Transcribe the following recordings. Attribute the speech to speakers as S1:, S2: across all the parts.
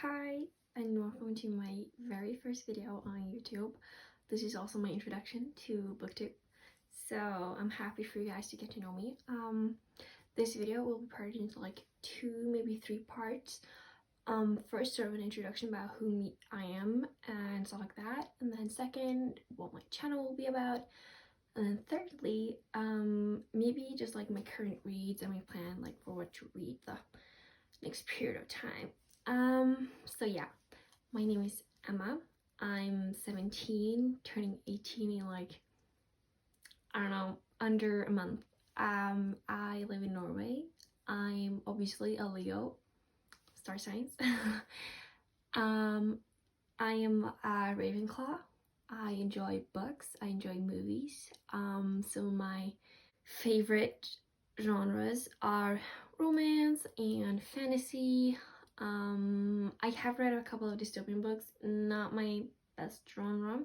S1: Hi and welcome to my very first video on YouTube. This is also my introduction to booktube, so I'm happy for you guys to get to know me. This video will be parted into like 2, maybe 3 parts. First, sort of an introduction about who I am and stuff like that, and then second, what my channel will be about, and then thirdly, maybe just like my current reads and my plan like for what to read the next period of time. So yeah, my name is Emma. I'm 17, turning 18 in like, I don't know, under a month. I live in Norway. I'm obviously a Leo, star signs. I am a Ravenclaw. I enjoy books. I enjoy movies. So my favorite genres are romance and fantasy. I have read a couple of dystopian books, not my best genre.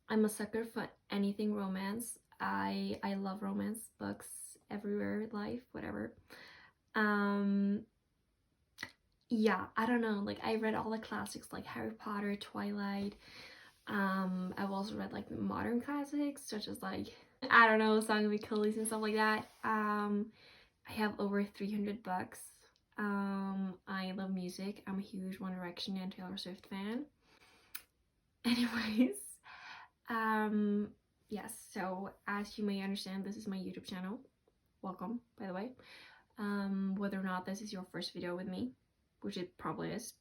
S1: I'm a sucker for anything romance. I love romance books everywhere, life, whatever. Yeah, I don't know, like I read all the classics like Harry Potter, Twilight. I've also read like modern classics such as like, I don't know, Song of Achilles and stuff like that. I have over 300 books. I love music. I'm a huge One Direction and Taylor Swift fan. Anyways, yes, so as you may understand, this is my YouTube channel. Welcome, by the way. Whether or not this is your first video with me, which it probably is.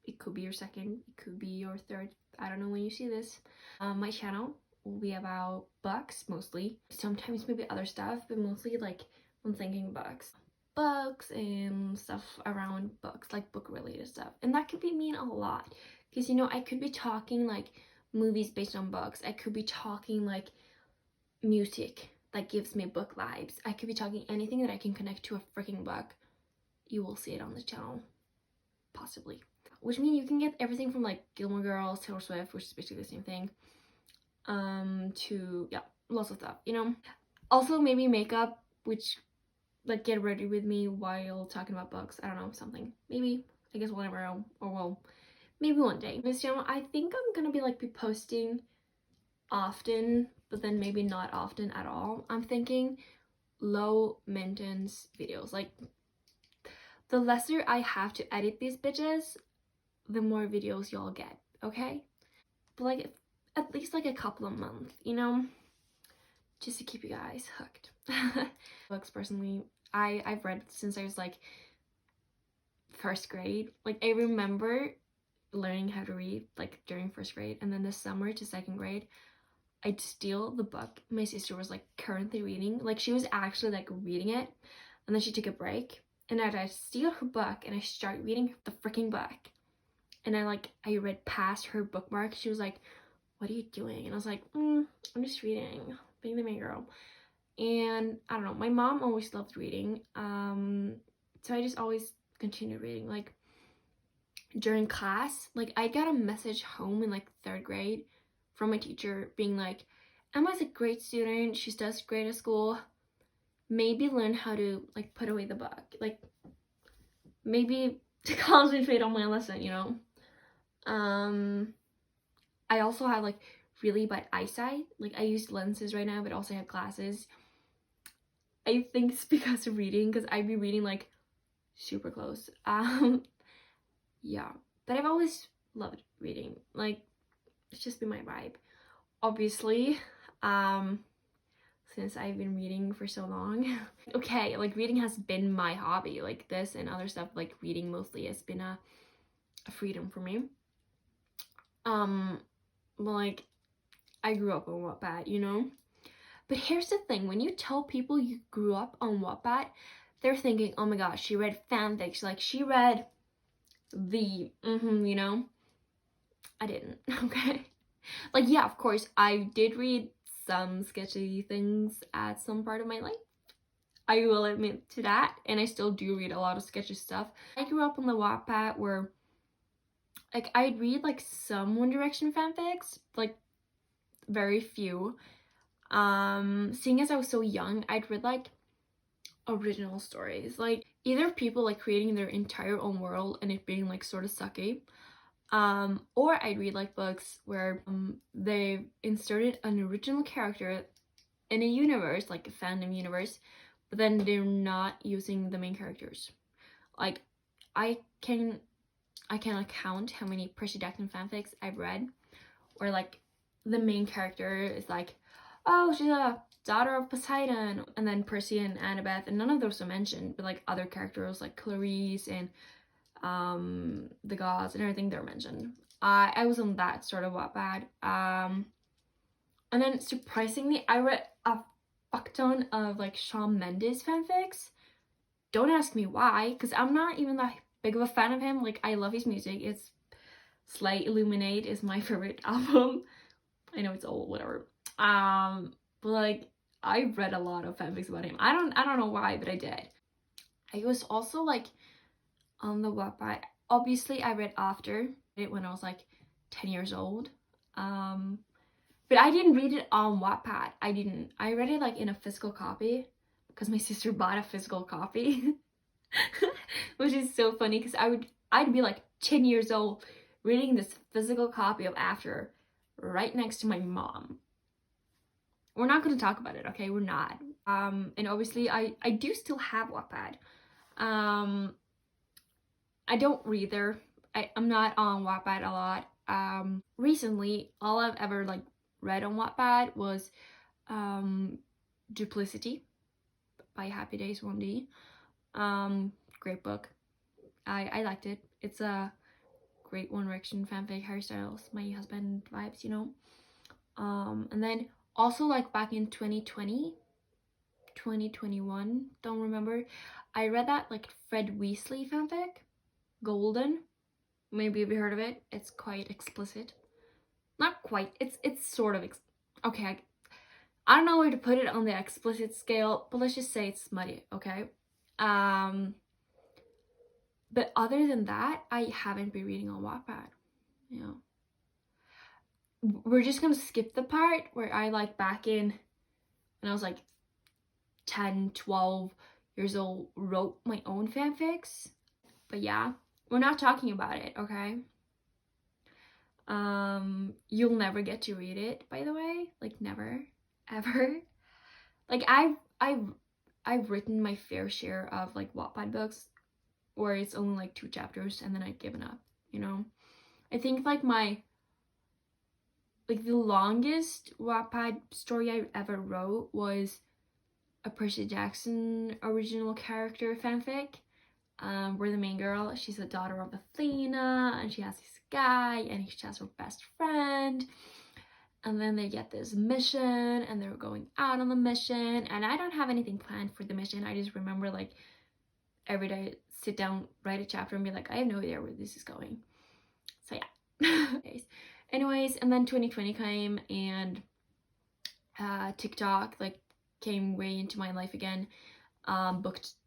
S1: It could be your second, it could be your third. I don't know when you see this. My channel will be about books mostly. Sometimes maybe other stuff, but mostly like I'm thinking books and stuff around books, like book related stuff. And that could mean a lot, because you know, I could be talking like movies based on books. I could be talking like music that gives me book vibes. I could be talking anything that I can connect to a freaking book. You will see it on the channel, possibly. Which means you can get everything from like Gilmore Girls, Taylor Swift, which is basically the same thing, to yeah, lots of stuff, you know. Also maybe makeup, which like get ready with me while talking about books. I don't know, something. Maybe, I guess whenever, or well, maybe one day. This channel, I think I'm gonna be like posting often, but then maybe not often at all. I'm thinking low maintenance videos. Like the lesser I have to edit these bitches, the more videos y'all get, okay? But like at least like a couple of months, you know, just to keep you guys hooked. Books personally, I've read since I was like first grade. Like I remember learning how to read like during first grade, and then the summer to second grade I'd steal the book my sister was like currently reading. Like she was actually like reading it, and then she took a break, and I'd steal her book and I start reading the freaking book. And I read past her bookmark. She was like, "What are you doing?" And I was like, I'm just reading, being the main girl. And I don't know, my mom always loved reading, so I just always continued reading. Like during class, like I got a message home in like 3rd grade from my teacher being like, "Emma's a great student, she does great at school, maybe learn how to like put away the book, like maybe to concentrate on my lesson, you know." I also have like really bad eyesight. Like I use lenses right now, but also have glasses. I think it's because of reading, because I'd be reading like super close. Yeah, but I've always loved reading. Like it's just been my vibe. Obviously, since I've been reading for so long. Okay, like reading has been my hobby. Like this and other stuff, like reading mostly has been a freedom for me. But like I grew up on Wattpad, you know? But here's the thing, when you tell people you grew up on Wattpad, they're thinking, oh my gosh, she read fanfics, like she read the, you know? I didn't, okay? Like, yeah, of course, I did read some sketchy things at some part of my life. I will admit to that, and I still do read a lot of sketchy stuff. I grew up on the Wattpad where, like, I'd read, like, some One Direction fanfics, like, very few. Seeing as I was so young, I'd read like original stories. Like either people like creating their entire own world and it being like sort of sucky, or I'd read like books where they've inserted an original character in a universe, like a fandom universe, but then they're not using the main characters. Like I cannot count how many Percy Jackson fanfics I've read where like the main character is like, oh, she's a daughter of Poseidon, and then Percy and Annabeth, and none of those are mentioned, but like other characters like Clarice and the gods and everything, they're mentioned. I was on that sort of Wattpad. And then surprisingly, I read a fuck ton of like Shawn Mendes fanfics. Don't ask me why, because I'm not even that big of a fan of him. Like, I love his music. It's Slay Illuminate is my favorite album. I know it's old, whatever. But like, I read a lot of fanfics about him. I don't know why, but I did. I was also like on the Wattpad. Obviously, I read after it when I was like 10 years old. But I didn't read it on Wattpad. I didn't. I read it like in a physical copy because my sister bought a physical copy. Which is so funny because I'd be like 10 years old reading this physical copy of After right next to my mom. We're not going to talk about it, okay? We're not. And obviously I do still have Wattpad. I don't read there. I'm not on Wattpad a lot. Recently, all I've ever like read on Wattpad was Duplicity by Happy Days 1D. Great book. I liked it. It's a great One Direction fanfic, Harry Styles, my husband vibes, you know. And then also like back in 2020, 2021, don't remember, I read that like Fred Weasley fanfic, Golden. Maybe you've heard of it. It's quite explicit. Not quite. It's sort of okay. I don't know where to put it on the explicit scale, but let's just say it's smutty, okay? But other than that, I haven't been reading on Wattpad, you know. We're just gonna skip the part where I like back in when I was like 10, 12 years old wrote my own fanfics. But yeah, we're not talking about it, okay? You'll never get to read it, by the way. Like, never, ever. Like, I've written my fair share of like Wattpad books where it's only like 2 chapters and then I've given up, you know. I think like the longest Wattpad story I ever wrote was a Percy Jackson original character fanfic, where the main girl, she's a daughter of Athena, and she has this guy, and she has her best friend, and then they get this mission, and they're going out on the mission, and I don't have anything planned for the mission. I just remember like every day sit down, write a chapter, and be like, I have no idea where this is going. So yeah. Anyways, and then 2020 came, and TikTok like came way into my life again.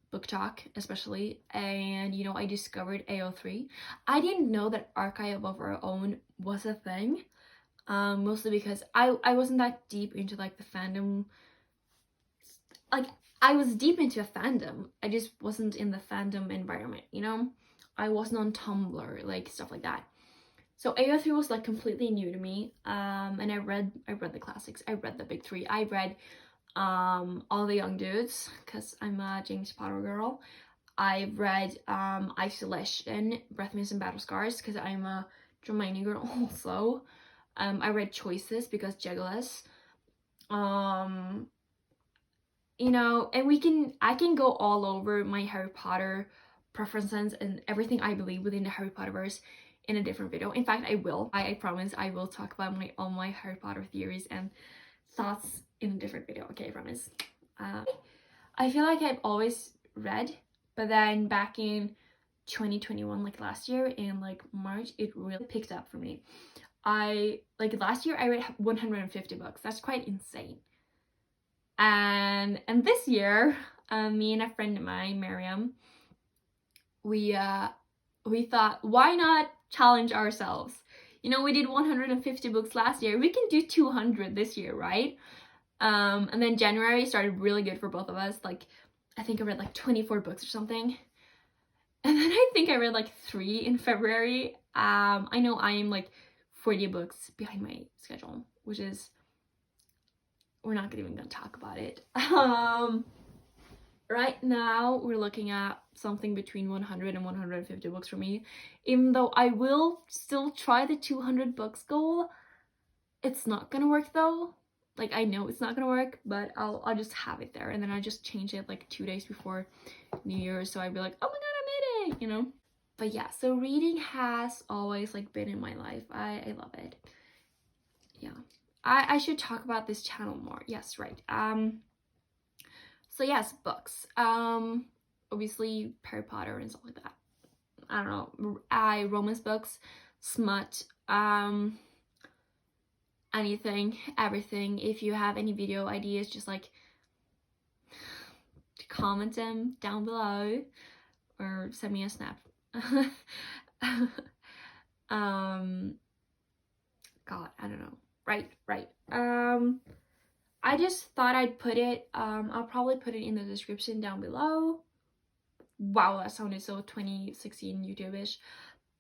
S1: Book talk especially, and you know, I discovered AO3. I didn't know that Archive of Our Own was a thing, mostly because I wasn't that deep into like the fandom. Like, I was deep into a fandom, I just wasn't in the fandom environment, you know. I wasn't on Tumblr, like stuff like that. So AO3 was like completely new to me, and I read the classics. I read the big 3. I read All the Young Dudes because I'm a James Potter girl. I read Isolation, Breath Mints and Battle Scars because I'm a Hermione girl also. I read Choices because Jegulus. You know, and I can go all over my Harry Potter preferences and everything I believe within the Harry Potterverse in a different video. In fact, I will. I promise I will talk about all my Harry Potter theories and thoughts in a different video. Okay, I promise. I feel like I've always read, but then back in 2021, like last year in like March, it really picked up for me. Last year I read 150 books. That's quite insane. And this year, me and a friend of mine, Miriam, we thought, why not challenge ourselves? You know, we did 150 books last year. We can do 200 this year, right? And then January started really good for both of us. Like, I think I read like 24 books or something. And then I think I read like 3 in February. I know I am like 40 books behind my schedule, which is, we're not even gonna talk about it. Right now we're looking at something between 100 and 150 books for me, even though I will still try the 200 books goal. It's not gonna work though. Like, I know it's not gonna work, but I'll just have it there, and then I just change it like 2 days before New Year's, so I'd be like, oh my god, I made it, you know. But yeah, so reading has always like been in my life. I love it. Yeah, I should talk about this channel more. Yes, right. So yes, books. Obviously Harry Potter and stuff like that. I don't know. Romance books, smut, anything, everything. If you have any video ideas, just like comment them down below or send me a snap. God, I don't know. Right. I just thought I'd put it, I'll probably put it in the description down below. Wow, that sounded so 2016 YouTube-ish.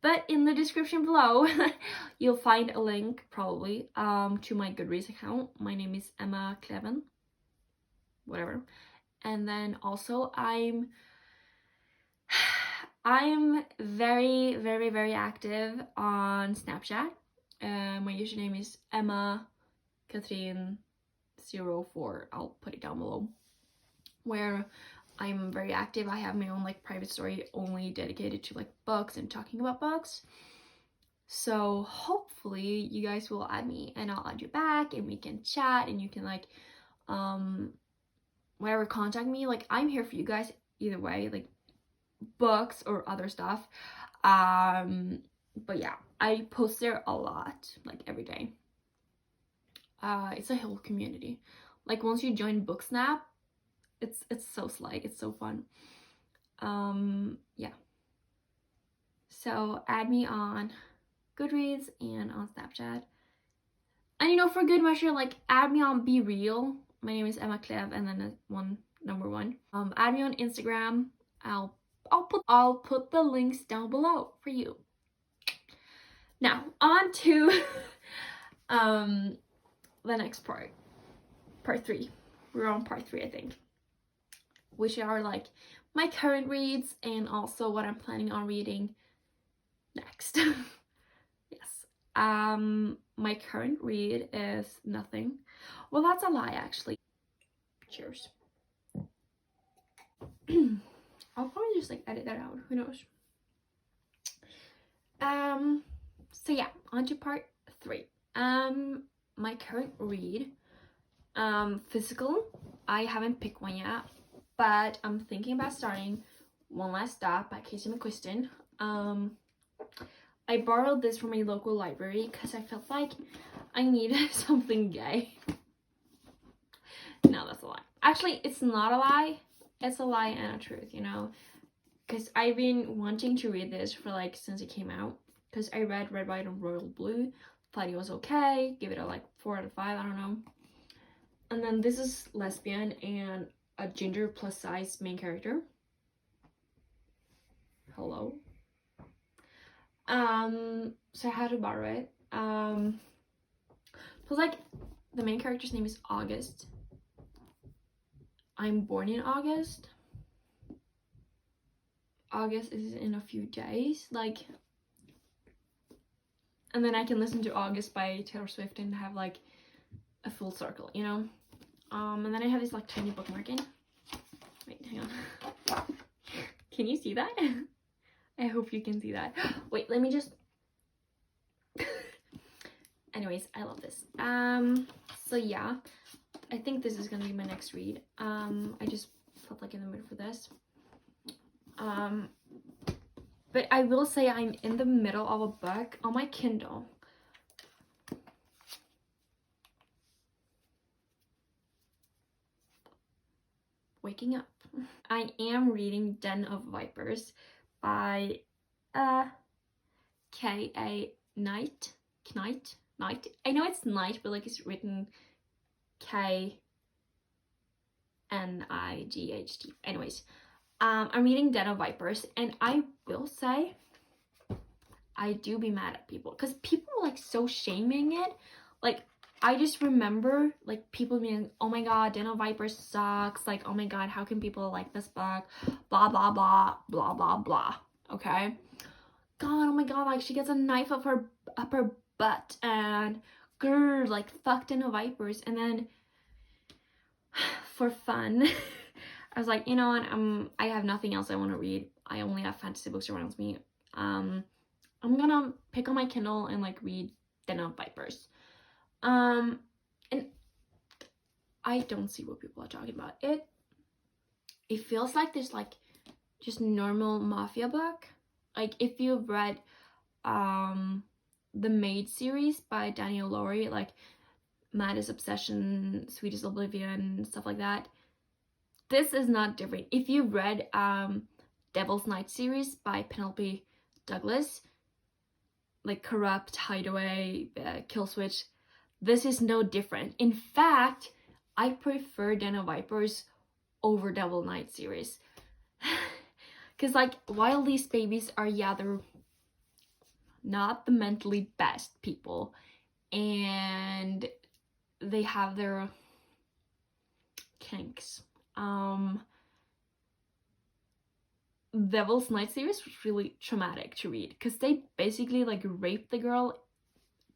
S1: But in the description below, you'll find a link, probably, to my Goodreads account. My name is Emma Kleven. Whatever. And then also, I'm very, very, very active on Snapchat. My username is Emma Katrin 04. I'll put it down below, where I'm very active. I have my own like private story only dedicated to like books and talking about books. So hopefully you guys will add me, and I'll add you back, and we can chat, and you can like whatever, contact me. Like, I'm here for you guys either way, like books or other stuff. But yeah, I post there a lot, like every day. It's a whole community. Like, once you join Booksnap, it's so slight, it's so fun. Yeah, so add me on Goodreads and on Snapchat, and you know, for good measure, like, add me on BeReal. My name is Emma Klev, and then number one. Add me on Instagram. I'll put the links down below for you. Now on to the next part 3. We're on part 3, I think, which are like my current reads and also what I'm planning on reading next. Yes. My current read is nothing. Well, that's a lie, actually. Cheers. I'll probably just like edit that out, who knows. So yeah, on to part 3. My current read, physical. I haven't picked one yet, but I'm thinking about starting One Last Stop by Casey McQuiston. I borrowed this from a local library because I felt like I needed something gay. No, that's a lie. Actually, it's not a lie. It's a lie and a truth, you know, because I've been wanting to read this for like since it came out, because I read Red, White, and Royal Blue, thought it was okay, give it a like 4 out of 5, I don't know. And then this is lesbian and a ginger plus size main character. Hello. So I had to borrow it. Plus, like, the main character's name is August. I'm born in August. August is in a few days, like, and then I can listen to August by Taylor Swift and have like a full circle, you know. And then I have this like tiny bookmark in. Wait, hang on. Can you see that? I hope you can see that. Wait, let me just. Anyways, I love this. So yeah, I think this is gonna be my next read. I just felt like in the mood for this. But I will say I'm in the middle of a book on my Kindle. Waking up. I am reading Den of Vipers by K.A. Knight. I know it's Knight, but like it's written K N-I-G-H-T. Anyways, I'm reading Den of Vipers, and I will say I do be mad at people because people are like so shaming it. Like, I just remember like people being, oh my god, Den of Vipers sucks. Like, oh my god, how can people like this book? Blah blah blah blah blah blah. Okay. God, oh my god, like she gets a knife up her butt and grr, like fuck Den of Vipers. And then for fun, I was like, you know what, I have nothing else I want to read. I only have fantasy books around me. I'm gonna pick on my Kindle and like read Den of Vipers. And I don't see what people are talking about. It feels like this like just normal mafia book. Like if you've read the Maid series by Daniel Lowry, like Maddest Obsession, Sweetest Oblivion, stuff like that. This is not different. If you read Devil's Night series by Penelope Douglas, like Corrupt, Hideaway, Kill Switch, this is no different. In fact, I prefer Den of Vipers over Devil Night series. Because like while these babies are, yeah, they're not the mentally best people, and they have their kinks. Devil's Night series was really traumatic to read because they basically like raped the girl.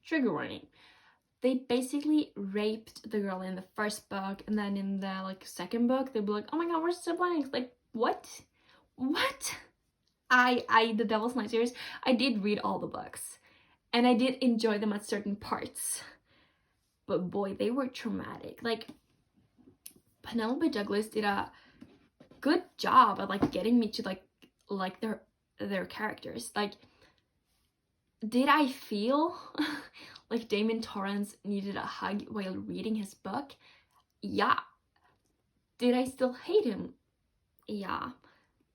S1: Trigger warning. They basically raped the girl in the first book, and then in the like second book they'd be like, oh my god, we're siblings. Like what? The Devil's Night series, I did read all the books and I did enjoy them at certain parts, but boy, they were traumatic. Like Penelope Douglas did a good job at like getting me to like their characters. Like, did I feel like Damon Torrance needed a hug while reading his book? Yeah. Did I still hate him? Yeah.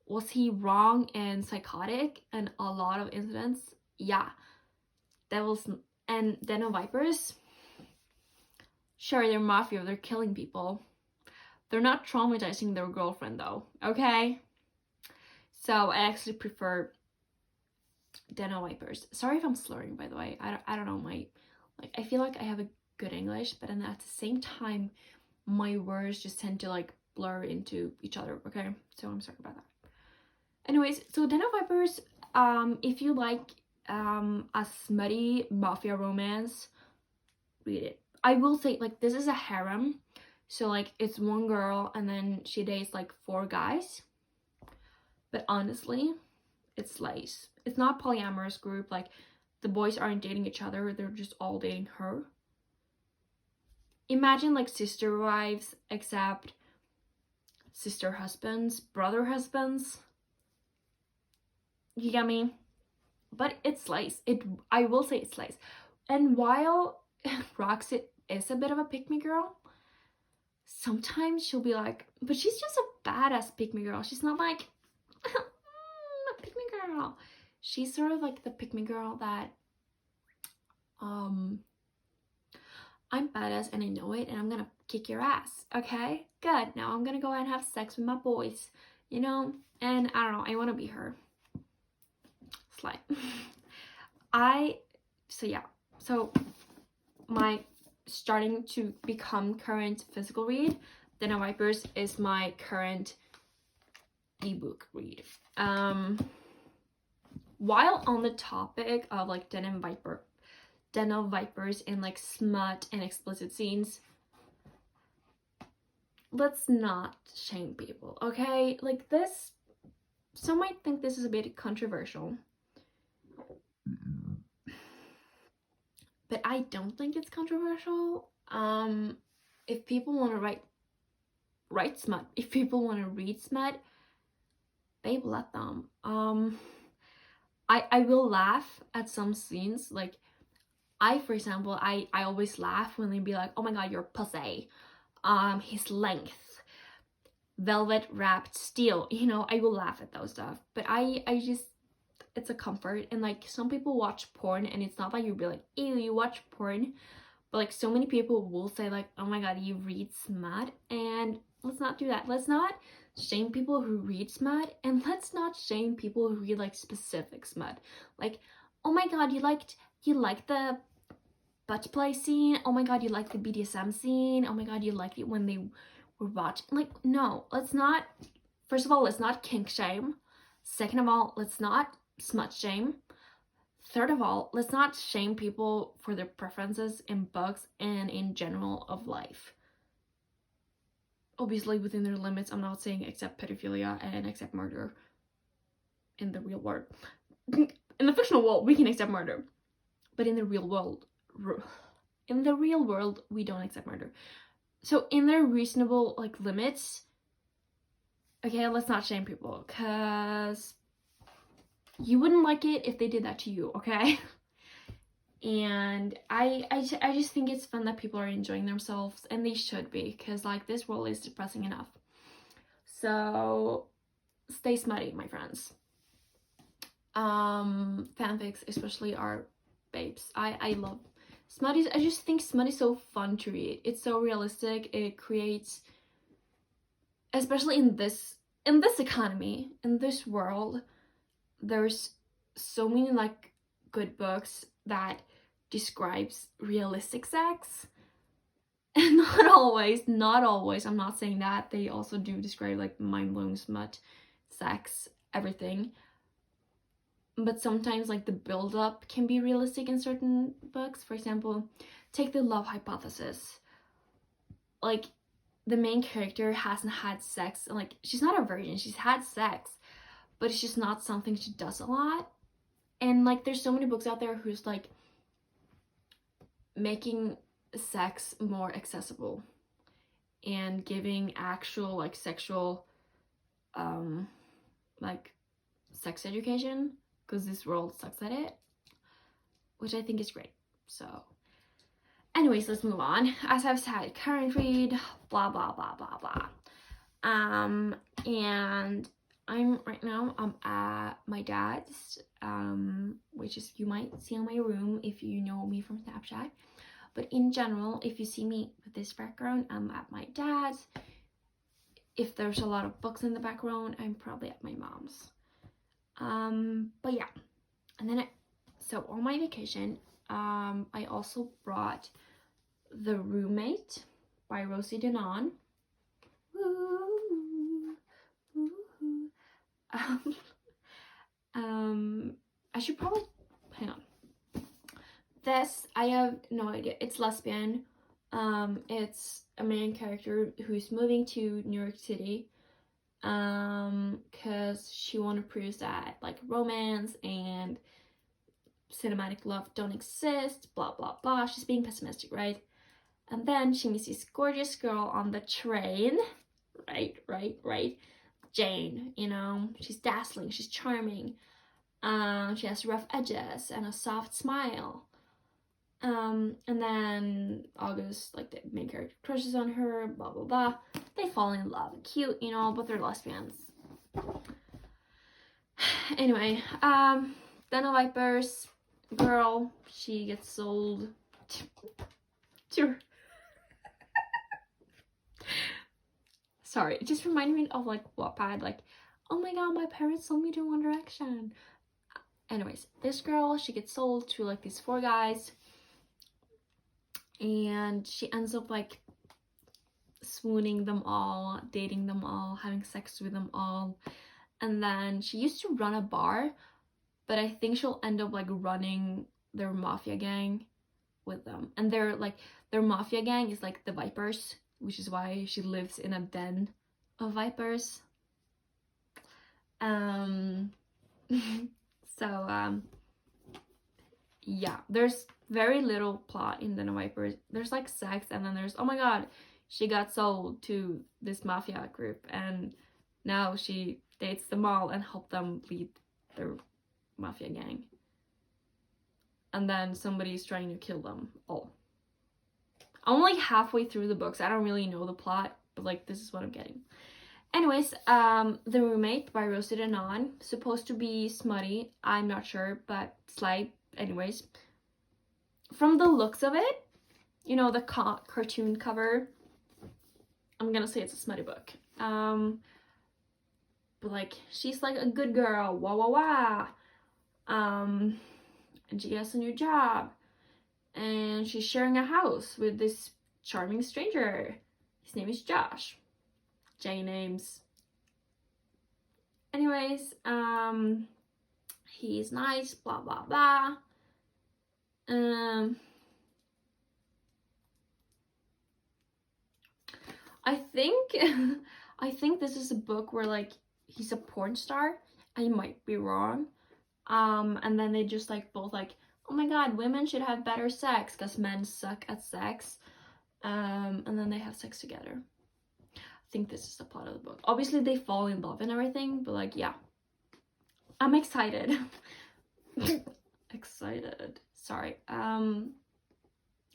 S1: Was he wrong and psychotic and a lot of incidents? Yeah. And Den of Vipers? Sure, they're mafia, they're killing people. They're not traumatizing their girlfriend though, okay? So I actually prefer Den of Vipers. Sorry if I'm slurring, by the way. I don't know, I feel like I have a good English, but then at the same time, my words just tend to like blur into each other, okay? So I'm sorry about that. Anyways, so Den of Vipers, if you like a smutty mafia romance, read it. I will say, like, this is a harem, so like it's one girl and then she dates like 4 guys, but honestly, it slays. It's not a polyamorous group. Like, the boys aren't dating each other, they're just all dating her. Imagine like Sister Wives, except sister husbands, brother husbands. You get me? But it slays. I will say it slays. And while Roxy is a bit of a pick-me girl, sometimes she'll be like, but she's just a badass pick-me girl. She's not like a pick-me girl. She's sort of like the pick-me girl that I'm badass and I know it, and I'm gonna kick your ass. Okay, good. Now I'm gonna go out and have sex with my boys, you know? And I don't know, I want to be her. Slide. So my starting to become current physical read, Den of Vipers is my current ebook read. While on the topic of like Den of Vipers and like smut and explicit scenes, let's not shame people, okay? Like, this, some might think this is a bit controversial, but I don't think it's controversial. If people want to write smut, if people want to read smut, babe, let them. I will laugh at some scenes. Like, for example, I always laugh when they be like, oh my god, you're pussy. His length, velvet wrapped steel, you know, I will laugh at those stuff. But I just, it's a comfort. And like, some people watch porn and it's not like you'll be like, ew, you watch porn, but like so many people will say like, oh my god, you read smut. And let's not do that. Let's not shame people who read smut, and let's not shame people who read like specific smut. Like, oh my god, you liked the butt play scene. Oh my god, you liked the BDSM scene. Oh my god, you liked it when they were watching. Like, no, let's not. First of all, let's not kink shame. Second of all, let's not smut shame. Third of all, let's not shame people for their preferences in books and in general of life. Obviously within their limits. I'm not saying except pedophilia and except murder in the real world. In the fictional world, we can accept murder. But in the real world, we don't accept murder. So in their reasonable like limits, okay, let's not shame people, because you wouldn't like it if they did that to you, okay? And I just think it's fun that people are enjoying themselves, and they should be, because like this world is depressing enough. So stay smutty, my friends. Fanfics especially are babes. I love smutty. I just think smut is so fun to read. It's so realistic. It creates, especially in this economy, in this world, there's so many like good books that describes realistic sex. And not always, I'm not saying that. They also do describe like mind-blowing smut, sex, everything. But sometimes like the build-up can be realistic in certain books. For example, take The Love Hypothesis. Like, the main character hasn't had sex, like, she's not a virgin, she's had sex, but it's just not something she does a lot. And like there's so many books out there who's like making sex more accessible and giving actual like sexual like sex education, because this world sucks at it, which I think is great. So anyways, let's move on. As I've said, current read, blah blah blah blah blah. And I'm at my dad's, which is, you might see on my room if you know me from Snapchat. But in general, if you see me with this background, I'm at my dad's. If there's a lot of books in the background, I'm probably at my mom's. But yeah, and then so on my vacation, I also brought The Roommate by Rosie Denon. I should probably, hang on. This, I have no idea. It's lesbian. It's a main character who's moving to New York City, because she want to prove that like romance and cinematic love don't exist, blah blah blah. She's being pessimistic, right? And then she meets this gorgeous girl on the train, right, Jane. You know, she's dazzling, she's charming, she has rough edges and a soft smile. And then August, like the main character, crushes on her, blah blah blah. They fall in love, cute, you know, but they're lesbians. Anyway, then a Viper's girl, she gets sold to sorry, it just reminded me of like Wattpad, like, oh my god, my parents sold me to One Direction. Anyways, this girl, she gets sold to like these 4 guys, and she ends up like swooning them all, dating them all, having sex with them all. And then she used to run a bar, but I think she'll end up like running their mafia gang with them. And their mafia gang is like the Vipers, which is why she lives in a den of Vipers. Yeah, there's very little plot in the Vipers. There's like sex, and then there's, oh my god, she got sold to this mafia group, and now she dates them all and help them lead their mafia gang. And then somebody's trying to kill them all. I'm like halfway through the books. I don't really know the plot, but like this is what I'm getting. Anyways, The Roommate by Rosie Denon, supposed to be smutty. I'm not sure, but slight. Anyways, from the looks of it, you know, the cartoon cover, I'm gonna say it's a smutty book. But like, she's like a good girl, wah wah wah. And she gets a new job, and she's sharing a house with this charming stranger. His name is Josh. J names. Anyways, he's nice, blah blah blah. I think I think this is a book where like he's a porn star. I might be wrong. And then they just like both like, oh my god, women should have better sex because men suck at sex. And then they have sex together. I think this is the plot of the book. Obviously they fall in love and everything, but like, yeah. I'm excited. Excited. Sorry. I'm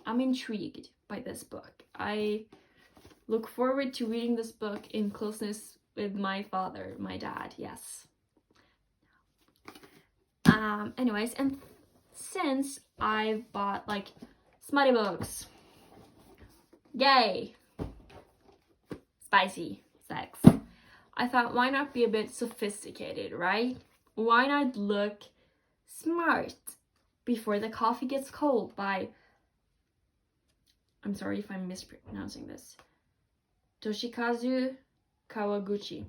S1: intrigued by this book. I look forward to reading this book in closeness with my father, my dad, yes. Anyways, and since I've bought like smutty books, yay, spicy sex, I thought why not be a bit sophisticated, right? Why not look smart before the coffee gets cold by, I'm sorry if I'm mispronouncing this, Toshikazu Kawaguchi.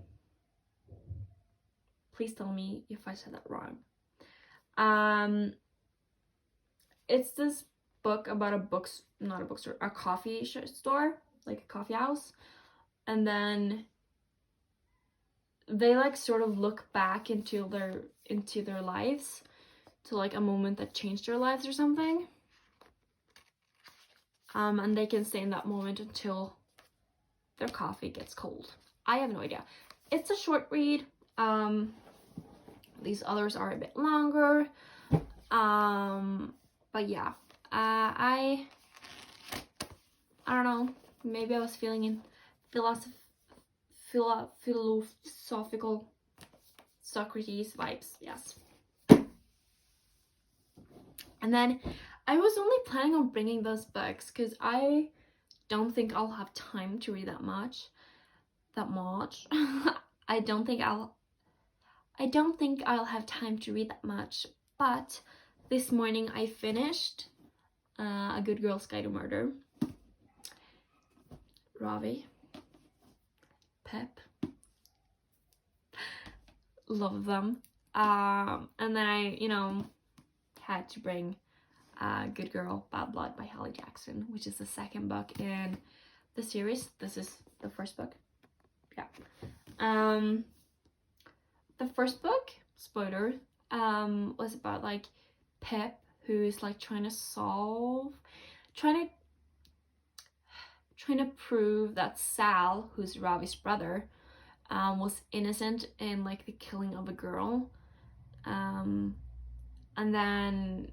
S1: Please tell me if I said that wrong. It's this book about a coffee store, like a coffee house, and then they like sort of look back into their lives, to like a moment that changed their lives or something. And they can stay in that moment until their coffee gets cold. I have no idea. It's a short read. These others are a bit longer. But yeah, I don't know. Maybe I was feeling in philosophical Socrates vibes. Yes. And then I was only planning on bringing those books because I don't think I'll have time to read that much. I don't think I'll have time to read that much. But this morning I finished A Good Girl's Guide to Murder. Ravi. Pep. Love them. And then I, had to bring Good Girl, Bad Blood by Hallie Jackson, which is the second book in the series. This is the first book. Yeah. The first book, spoiler, was about like Pep, who's like trying to prove that Sal, who's Ravi's brother, was innocent in like the killing of a girl. And then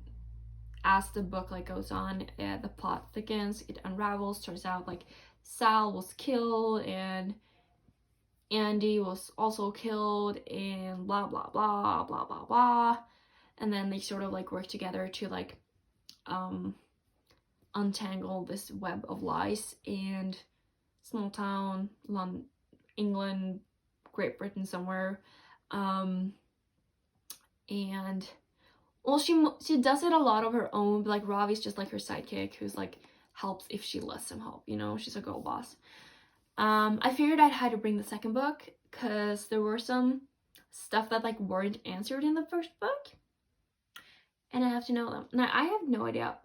S1: as the book like goes on, the plot thickens, it unravels. Turns out like Sal was killed and Andy was also killed and blah blah blah blah blah blah. And then they sort of like work together to like untangle this web of lies. And small town, London, England, Great Britain somewhere, and well, she does it a lot of her own, but like Ravi's just like her sidekick who's like helps if she lets him help, she's a girl boss. I figured I had to bring the second book because there were some stuff that like weren't answered in the first book, and I have to know them. Now I have no idea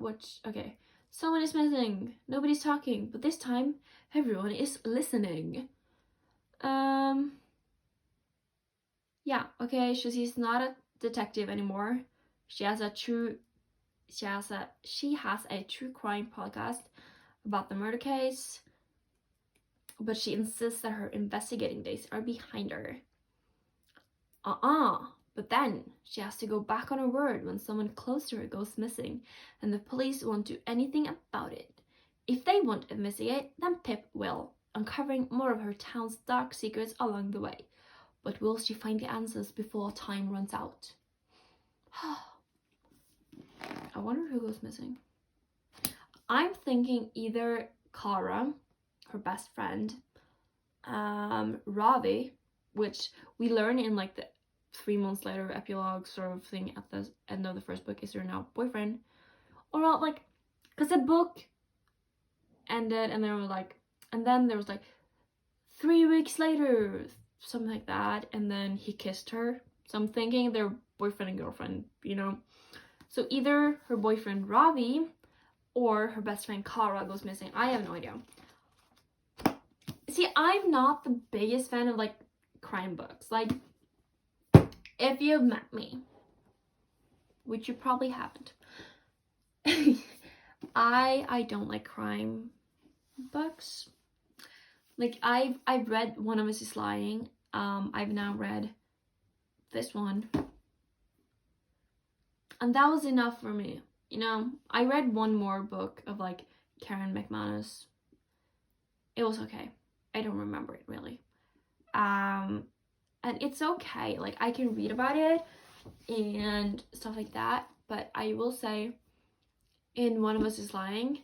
S1: okay, someone is missing, nobody's talking, but this time everyone is listening. Yeah, okay, she's not a detective anymore. She has a true crime podcast about the murder case, but she insists that her investigating days are behind her. But then she has to go back on her word when someone close to her goes missing, and the police won't do anything about it. If they won't investigate, then Pip will, uncovering more of her town's dark secrets along the way. But will she find the answers before time runs out? I wonder who goes missing. I'm thinking either Cara, her best friend, Ravi, which we learn in like the 3 months later epilogue sort of thing at the end of the first book, is her now boyfriend. Or not, like, because the book ended and then there was like 3 weeks later, something like that, and then he kissed her. So I'm thinking they're boyfriend and girlfriend, you know. So either her boyfriend Ravi or her best friend Kara goes missing. I have no idea. See, I'm not the biggest fan of like crime books. Like, if you've met me, which you probably haven't, I don't like crime books. Like, I've read One of Us Is Lying. I've now read this one, and that was enough for me. You know, I read one more book of like Karen McManus. It was okay. I don't remember it really. And it's okay. Like, I can read about it and stuff like that. But I will say, in One of Us Is Lying,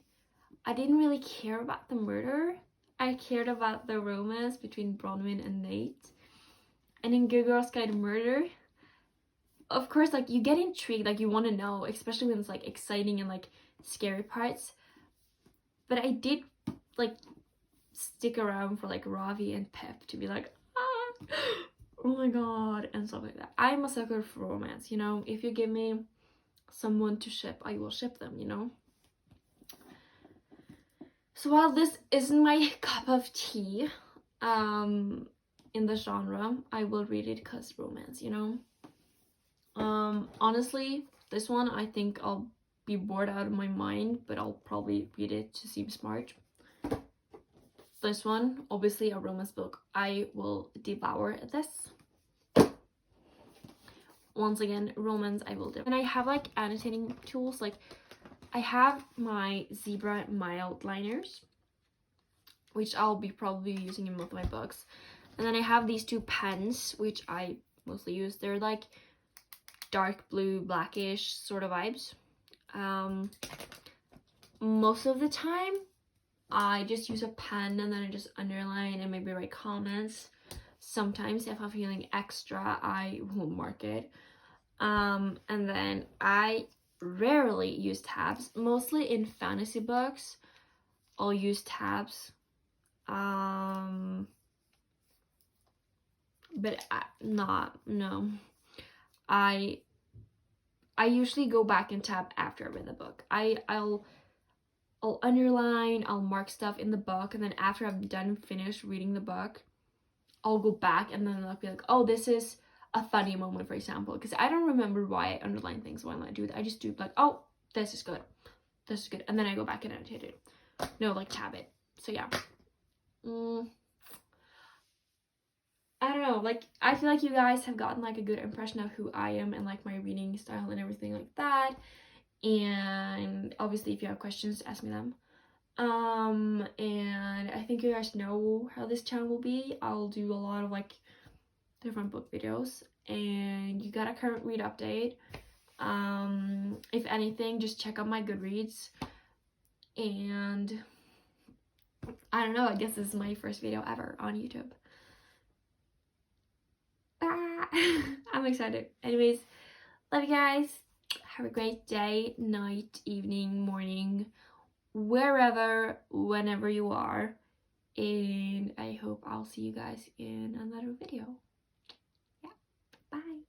S1: I didn't really care about the murder. I cared about the romance between Bronwyn and Nate. And in Good Girls Guide to Murder, of course, like, you get intrigued, like, you want to know, especially when it's like exciting and like scary parts. But I did like stick around for like Ravi and Pep to be like, oh my god, and stuff like that. I'm a sucker for romance, you know. If you give me someone to ship, I will ship them, you know. So while this isn't my cup of tea in the genre, I will read it because romance, you know. Honestly, this one I think I'll be bored out of my mind, but I'll probably read it to seem smart. This one, obviously a romance book, I will devour this. Once again, romance I will do. And I have like annotating tools. Like, I have my zebra mild liners, which I'll be probably using in both of my books. And then I have these two pens, which I mostly use. They're like dark blue, blackish sort of vibes. Most of the time, I just use a pen and then I just underline and maybe write comments. Sometimes if I'm feeling extra, I will mark it. And then I rarely use tabs. Mostly in fantasy books, I'll use tabs. But no. I usually go back and tab after I read the book. I'll underline, I'll mark stuff in the book, and then after I'm finished reading the book, I'll go back and then I'll be like, oh, this is a funny moment, for example, because I don't remember why I underline things when I do that. I just do like, oh, this is good, and then I go back and annotate it. No, like tab it. So yeah. I don't know, like, I feel like you guys have gotten like a good impression of who I am and like my reading style and everything like that. And obviously if you have questions, ask me them. And I think you guys know how this channel will be. I'll do a lot of like different book videos, and you got a current read update. If anything, just check out my Goodreads. And I don't know, I guess this is my first video ever on YouTube. I'm excited. Anyways, love you guys. Have a great day, night, evening, morning, wherever, whenever you are. And I hope I'll see you guys in another video. Yeah, bye.